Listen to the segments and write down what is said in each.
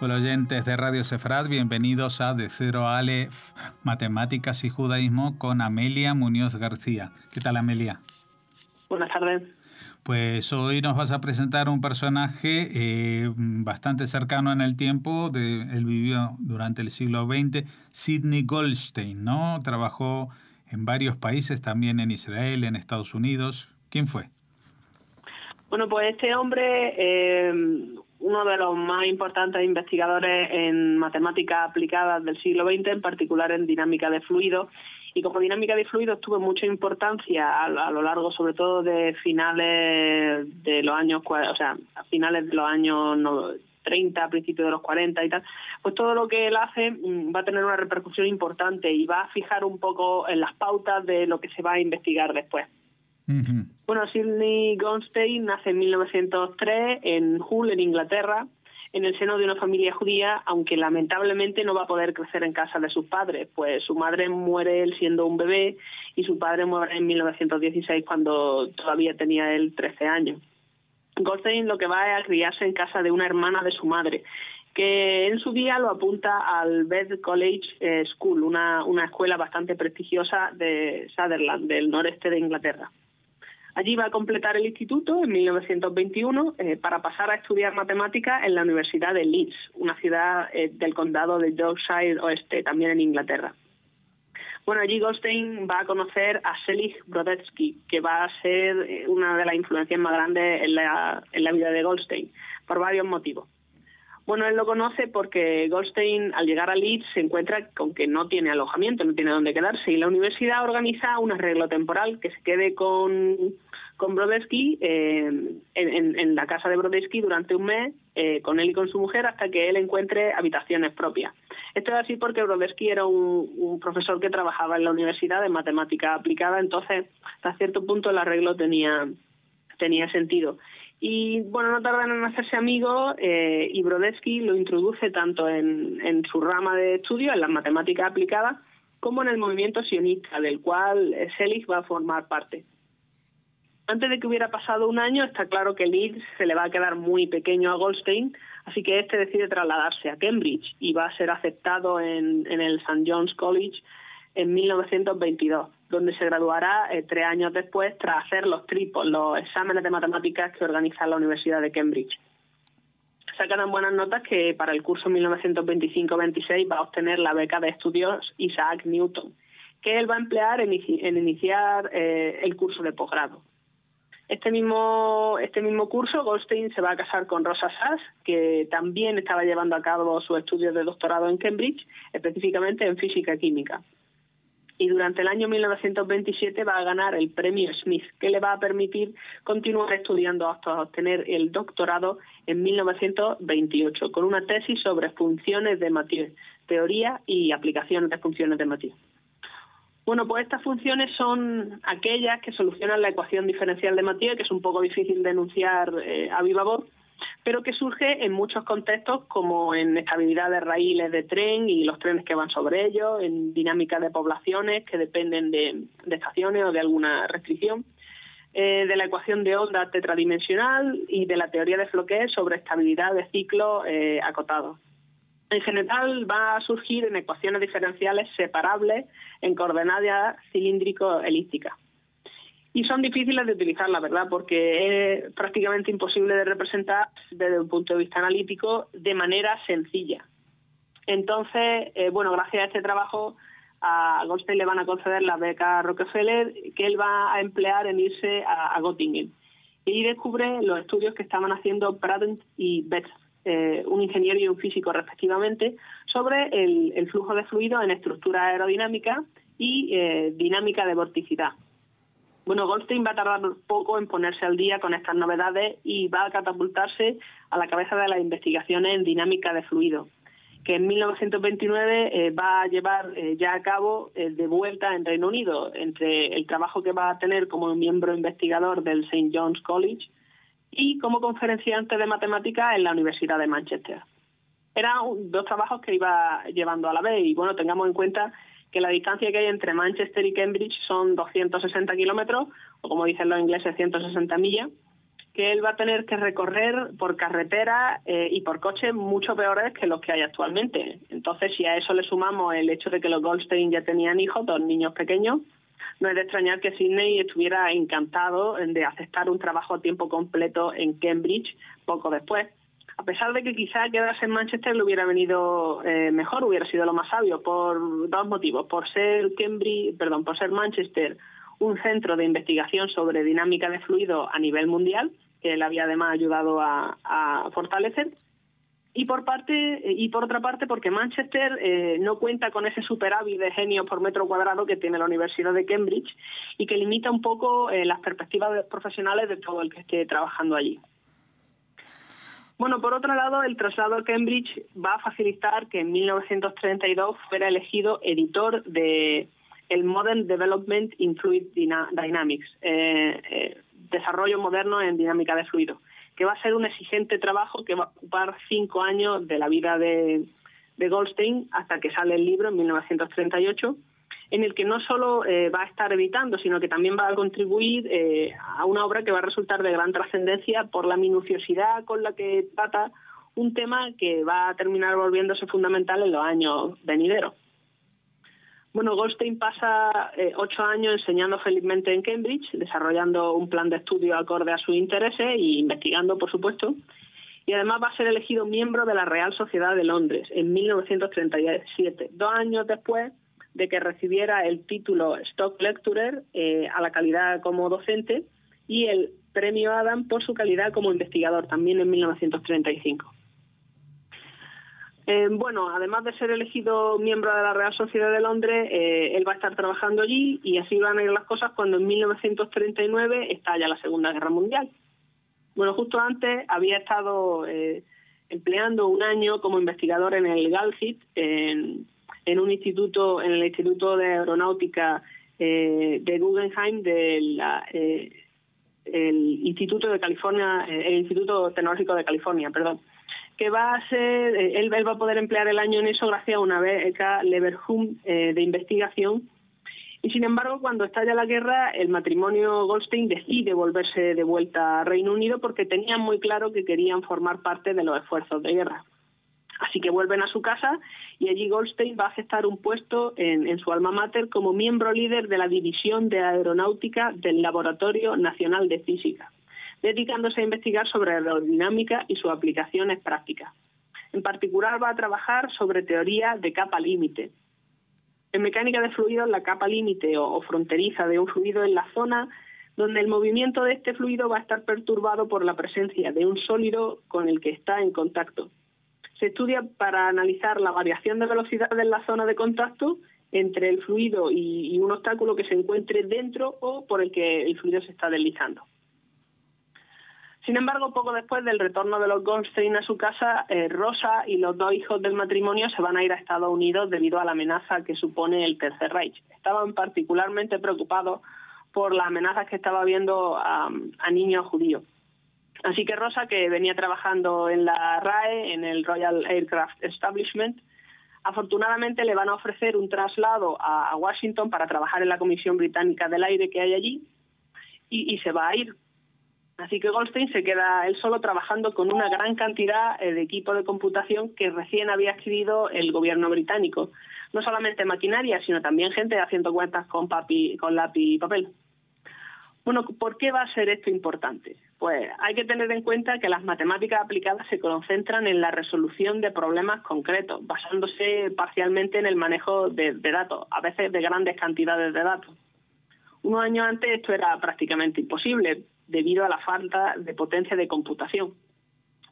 Hola oyentes de Radio Sefrat, bienvenidos a De Cero a Aleph, Matemáticas y Judaísmo con Amelia Muñoz García. ¿Qué tal, Amelia? Buenas tardes. Pues hoy nos vas a presentar un personaje bastante cercano en el tiempo. Él vivió durante el siglo XX, Sidney Goldstein, ¿no? Trabajó en varios países, también en Israel, en Estados Unidos. ¿Quién fue? Bueno, pues este hombre, uno de los más importantes investigadores en matemáticas aplicadas del siglo XX, en particular en dinámica de fluidos. Y como dinámica de fluidos tuvo mucha importancia a lo largo, sobre todo de finales de los años, o sea, a finales de los años 30, principios de los 40 y tal, pues todo lo que él hace va a tener una repercusión importante y va a fijar un poco en las pautas de lo que se va a investigar después. Uh-huh. Bueno, Sidney Goldstein nace en 1903 en Hull, en Inglaterra, en el seno de una familia judía, aunque lamentablemente no va a poder crecer en casa de sus padres, pues su madre muere él siendo un bebé y su padre muere en 1916 cuando todavía tenía él 13 años. Goldstein lo que va es a criarse en casa de una hermana de su madre, que en su día lo apunta al Beth College School, una escuela bastante prestigiosa de Sutherland, del noreste de Inglaterra. Allí va a completar el instituto en 1921 para pasar a estudiar matemáticas en la Universidad de Leeds, una ciudad del condado de Yorkshire Oeste, también en Inglaterra. Bueno, allí Goldstein va a conocer a Selig Brodetsky, que va a ser una de las influencias más grandes en la vida de Goldstein, por varios motivos. Bueno, él lo conoce porque Goldstein, al llegar a Leeds, se encuentra con que no tiene alojamiento, no tiene dónde quedarse, y la universidad organiza un arreglo temporal que se quede con Brodetsky en la casa de Brodetsky durante un mes, con él y con su mujer, hasta que él encuentre habitaciones propias. Esto es así porque Brodetsky era un profesor que trabajaba en la universidad de matemática aplicada, entonces hasta cierto punto el arreglo tenía sentido. Y bueno, no tardan en hacerse amigos y Brodetsky lo introduce tanto en su rama de estudio, en las matemáticas aplicadas, como en el movimiento sionista, del cual Selig va a formar parte. Antes de que hubiera pasado un año, está claro que Leeds se le va a quedar muy pequeño a Goldstein, así que este decide trasladarse a Cambridge y va a ser aceptado en el St. John's College en 1922, donde se graduará 3 años después tras hacer los exámenes de matemáticas que organiza la Universidad de Cambridge. Saca tan buenas notas que para el curso 1925-26 va a obtener la beca de estudios Isaac Newton, que él va a emplear en iniciar el curso de posgrado. Este mismo curso, Goldstein se va a casar con Rosa Sachs, que también estaba llevando a cabo sus estudios de doctorado en Cambridge, específicamente en física química. Y durante el año 1927 va a ganar el premio Smith, que le va a permitir continuar estudiando hasta obtener el doctorado en 1928, con una tesis sobre funciones de Mathieu, teoría y aplicaciones de funciones de Mathieu. Bueno, pues estas funciones son aquellas que solucionan la ecuación diferencial de Mathieu, que es un poco difícil de enunciar a viva voz, pero que surge en muchos contextos, como en estabilidad de raíles de tren y los trenes que van sobre ellos, en dinámica de poblaciones que dependen de estaciones o de alguna restricción, de la ecuación de onda tetradimensional y de la teoría de Floquet sobre estabilidad de ciclos acotados. En general va a surgir en ecuaciones diferenciales separables en coordenadas cilíndrico-elípticas. Y son difíciles de utilizar, la verdad, porque es prácticamente imposible de representar desde un punto de vista analítico de manera sencilla. Entonces, gracias a este trabajo, a Goldstein le van a conceder la beca Rockefeller, que él va a emplear en irse a Göttingen. Y ahí descubre los estudios que estaban haciendo Pratt y Betz, un ingeniero y un físico respectivamente, sobre el flujo de fluidos en estructura aerodinámica y dinámica de vorticidad. Bueno, Goldstein va a tardar poco en ponerse al día con estas novedades y va a catapultarse a la cabeza de las investigaciones en dinámica de fluidos, que en 1929 va a llevar ya a cabo de vuelta en Reino Unido, entre el trabajo que va a tener como miembro investigador del St. John's College y como conferenciante de matemáticas en la Universidad de Manchester. Eran 2 trabajos que iba llevando a la vez y bueno, tengamos en cuenta que la distancia que hay entre Manchester y Cambridge son 260 kilómetros, o como dicen los ingleses, 160 millas, que él va a tener que recorrer por carreteras y por coches mucho peores que los que hay actualmente. Entonces, si a eso le sumamos el hecho de que los Goldstein ya tenían hijos, 2 niños pequeños, no es de extrañar que Sidney estuviera encantado de aceptar un trabajo a tiempo completo en Cambridge poco después. A pesar de que quizá quedarse en Manchester le hubiera venido mejor, hubiera sido lo más sabio, por 2 motivos. Por ser Manchester un centro de investigación sobre dinámica de fluido a nivel mundial, que él había además ayudado a fortalecer, y por otra parte porque Manchester no cuenta con ese superávit de genios por metro cuadrado que tiene la Universidad de Cambridge y que limita un poco las perspectivas profesionales de todo el que esté trabajando allí. Bueno, por otro lado, el traslado a Cambridge va a facilitar que en 1932 fuera elegido editor de el Modern Development in Fluid Dynamics, desarrollo moderno en dinámica de fluido, que va a ser un exigente trabajo que va a ocupar 5 años de la vida de Goldstein hasta que sale el libro en 1938, en el que no solo va a estar editando, sino que también va a contribuir a una obra que va a resultar de gran trascendencia por la minuciosidad con la que trata un tema que va a terminar volviéndose fundamental en los años venideros. Bueno, Goldstein pasa 8 años enseñando felizmente en Cambridge, desarrollando un plan de estudio acorde a sus intereses e investigando, por supuesto, y además va a ser elegido miembro de la Real Sociedad de Londres en 1937, 2 años después de que recibiera el título Stock Lecturer a la calidad como docente y el premio Adam por su calidad como investigador, también en 1935. Bueno, además de ser elegido miembro de la Real Sociedad de Londres, él va a estar trabajando allí y así van a ir las cosas cuando en 1939 estalla la Segunda Guerra Mundial. Bueno, justo antes había estado empleando 1 año como investigador en el GALCIT, en el Instituto de Aeronáutica de Guggenheim, el Instituto Tecnológico de California, que va a ser, él va a poder emplear el año en eso gracias a una beca Leverhulme de investigación. Y sin embargo, cuando estalla la guerra, el matrimonio Goldstein decide volverse de vuelta a Reino Unido porque tenían muy claro que querían formar parte de los esfuerzos de guerra. Así que vuelven a su casa y allí Goldstein va a aceptar un puesto en su alma mater como miembro líder de la División de Aeronáutica del Laboratorio Nacional de Física, dedicándose a investigar sobre aerodinámica y sus aplicaciones prácticas. En particular va a trabajar sobre teoría de capa límite. En mecánica de fluidos, la capa límite o fronteriza de un fluido es la zona donde el movimiento de este fluido va a estar perturbado por la presencia de un sólido con el que está en contacto. Se estudia para analizar la variación de velocidad en la zona de contacto entre el fluido y un obstáculo que se encuentre dentro o por el que el fluido se está deslizando. Sin embargo, poco después del retorno de los Goldstein a su casa, Rosa y los 2 hijos del matrimonio se van a ir a Estados Unidos debido a la amenaza que supone el Tercer Reich. Estaban particularmente preocupados por las amenazas que estaba habiendo a niños judíos. Así que Rosa, que venía trabajando en la RAE, en el Royal Aircraft Establishment, afortunadamente le van a ofrecer un traslado a Washington para trabajar en la Comisión Británica del Aire que hay allí y se va a ir. Así que Goldstein se queda él solo trabajando con una gran cantidad de equipo de computación que recién había adquirido el gobierno británico. No solamente maquinaria, sino también gente haciendo cuentas con lápiz y papel. Bueno, ¿por qué va a ser esto importante? Pues hay que tener en cuenta que las matemáticas aplicadas se concentran en la resolución de problemas concretos, basándose parcialmente en el manejo de datos, a veces de grandes cantidades de datos. Unos años antes esto era prácticamente imposible, debido a la falta de potencia de computación.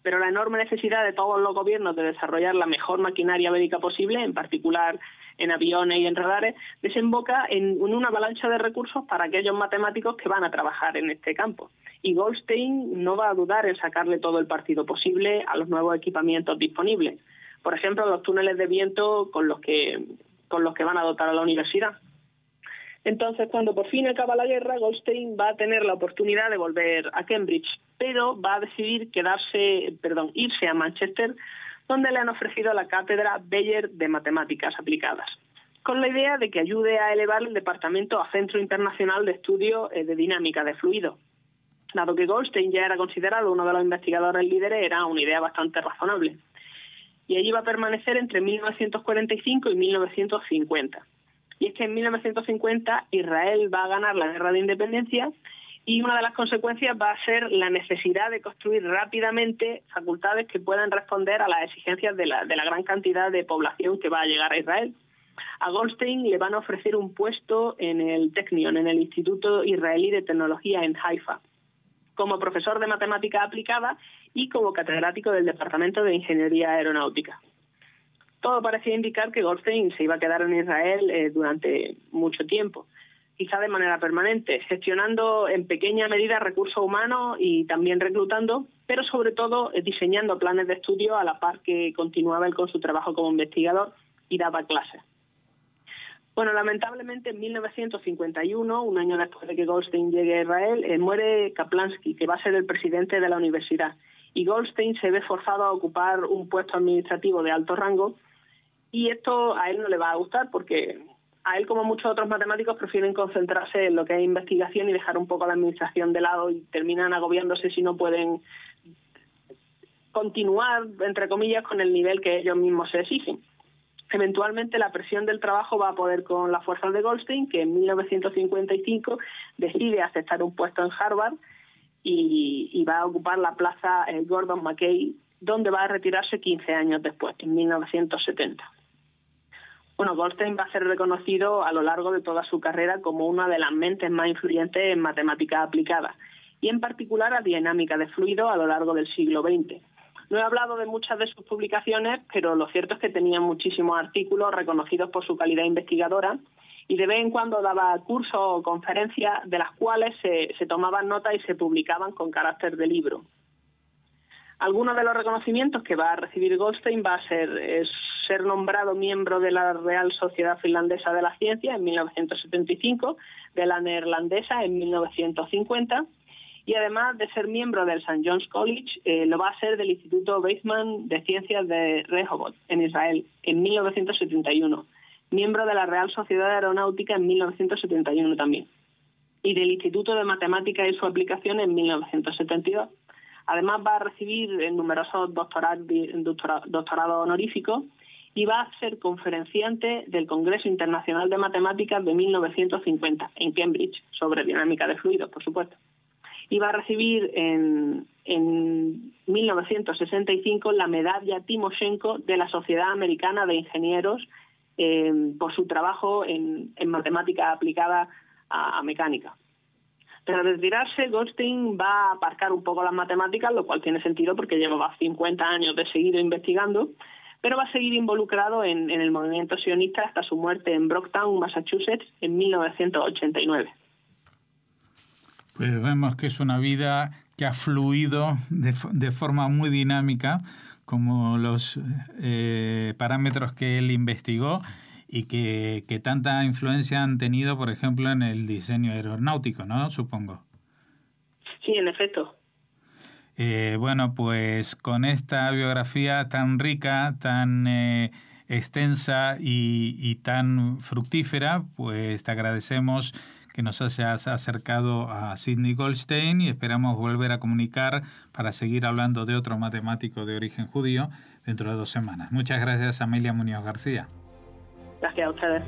Pero la enorme necesidad de todos los gobiernos de desarrollar la mejor maquinaria bélica posible, en particular en aviones y en radares, desemboca en una avalancha de recursos para aquellos matemáticos que van a trabajar en este campo. Y Goldstein no va a dudar en sacarle todo el partido posible a los nuevos equipamientos disponibles. Por ejemplo, los túneles de viento con los que van a dotar a la universidad. Entonces, cuando por fin acaba la guerra, Goldstein va a tener la oportunidad de volver a Cambridge, pero va a decidir irse a Manchester, donde le han ofrecido la cátedra Beyer de Matemáticas Aplicadas, con la idea de que ayude a elevar el departamento a Centro Internacional de Estudio de Dinámica de Fluidos. Dado que Goldstein ya era considerado uno de los investigadores líderes, era una idea bastante razonable. Y allí va a permanecer entre 1945 y 1950. Y es que en 1950 Israel va a ganar la guerra de independencia y una de las consecuencias va a ser la necesidad de construir rápidamente facultades que puedan responder a las exigencias de la gran cantidad de población que va a llegar a Israel. A Goldstein le van a ofrecer un puesto en el Technion, en el Instituto Israelí de Tecnología en Haifa, como profesor de matemática aplicada y como catedrático del Departamento de Ingeniería Aeronáutica. Todo parecía indicar que Goldstein se iba a quedar en Israel durante mucho tiempo, quizá de manera permanente, gestionando en pequeña medida recursos humanos y también reclutando, pero sobre todo diseñando planes de estudio a la par que continuaba él con su trabajo como investigador y daba clases. Bueno, lamentablemente en 1951, un año después de que Goldstein llegue a Israel, muere Kaplansky, que va a ser el presidente de la universidad, y Goldstein se ve forzado a ocupar un puesto administrativo de alto rango, y esto a él no le va a gustar porque a él, como muchos otros matemáticos, prefieren concentrarse en lo que es investigación y dejar un poco la administración de lado y terminan agobiándose si no pueden continuar, entre comillas, con el nivel que ellos mismos se exigen. Eventualmente la presión del trabajo va a poder con las fuerzas de Goldstein, que en 1955 decide aceptar un puesto en Harvard y va a ocupar la plaza Gordon Mackay, donde va a retirarse 15 años después, en 1970. Bueno, Goldstein va a ser reconocido a lo largo de toda su carrera como una de las mentes más influyentes en matemáticas aplicadas, y en particular a dinámica de fluidos a lo largo del siglo XX. No he hablado de muchas de sus publicaciones, pero lo cierto es que tenía muchísimos artículos reconocidos por su calidad investigadora y de vez en cuando daba cursos o conferencias de las cuales se tomaban notas y se publicaban con carácter de libro. Algunos de los reconocimientos que va a recibir Goldstein va a ser nombrado miembro de la Real Sociedad Finlandesa de la Ciencia en 1975, de la Neerlandesa en 1950, y además de ser miembro del St. John's College, lo va a ser del Instituto Weizmann de Ciencias de Rehovot, en Israel, en 1971, miembro de la Real Sociedad Aeronáutica en 1971 también, y del Instituto de Matemáticas y su aplicación en 1972. Además va a recibir numerosos doctorados honoríficos y va a ser conferenciante del Congreso Internacional de Matemáticas de 1950 en Cambridge, sobre dinámica de fluidos, por supuesto. Y va a recibir en 1965 la medalla Timoshenko de la Sociedad Americana de Ingenieros por su trabajo en matemática aplicada a mecánica. Tras retirarse, Goldstein va a aparcar un poco las matemáticas, lo cual tiene sentido porque llevaba 50 años de seguido investigando, pero va a seguir involucrado en el movimiento sionista hasta su muerte en Brocktown, Massachusetts, en 1989. Pues vemos que es una vida que ha fluido de forma muy dinámica, como los parámetros que él investigó, y que tanta influencia han tenido, por ejemplo, en el diseño aeronáutico, ¿no? Supongo. Sí, en efecto. Bueno, pues con esta biografía tan rica, tan extensa y tan fructífera, pues te agradecemos que nos hayas acercado a Sidney Goldstein y esperamos volver a comunicar para seguir hablando de otro matemático de origen judío dentro de 2 semanas. Muchas gracias, Amelia Muñoz García. Gracias a ustedes.